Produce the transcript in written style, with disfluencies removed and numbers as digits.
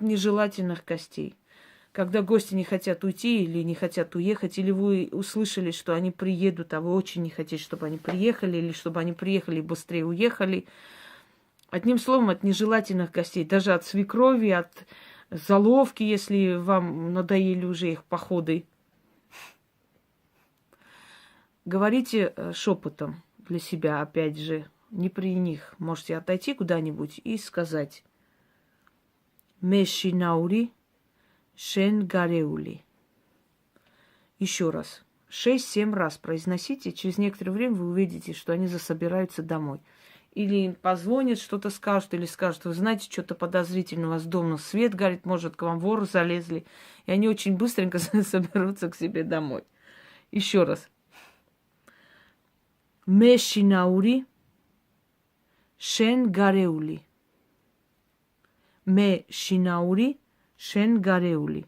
нежелательных гостей. Когда гости не хотят уйти или не хотят уехать, или вы услышали, что они приедут, а вы очень не хотите, чтобы они приехали, или чтобы они приехали и быстрее уехали. Одним словом, от нежелательных гостей, даже от свекрови, от заловки, если вам надоели уже их походы. Говорите шепотом для себя, опять же, не при них. Можете отойти куда-нибудь и сказать «Мешинаури шен гареули». Еще раз. 6-7 раз произносите. Через некоторое время вы увидите, что они засобираются домой. Или им позвонят, что-то скажут, или скажут: вы знаете, что-то подозрительно у вас дома, свет горит, может, к вам воры залезли. И они очень быстренько соберутся к себе домой. Еще раз. Мешинаури шен гареули. Мешинаури шен гареули.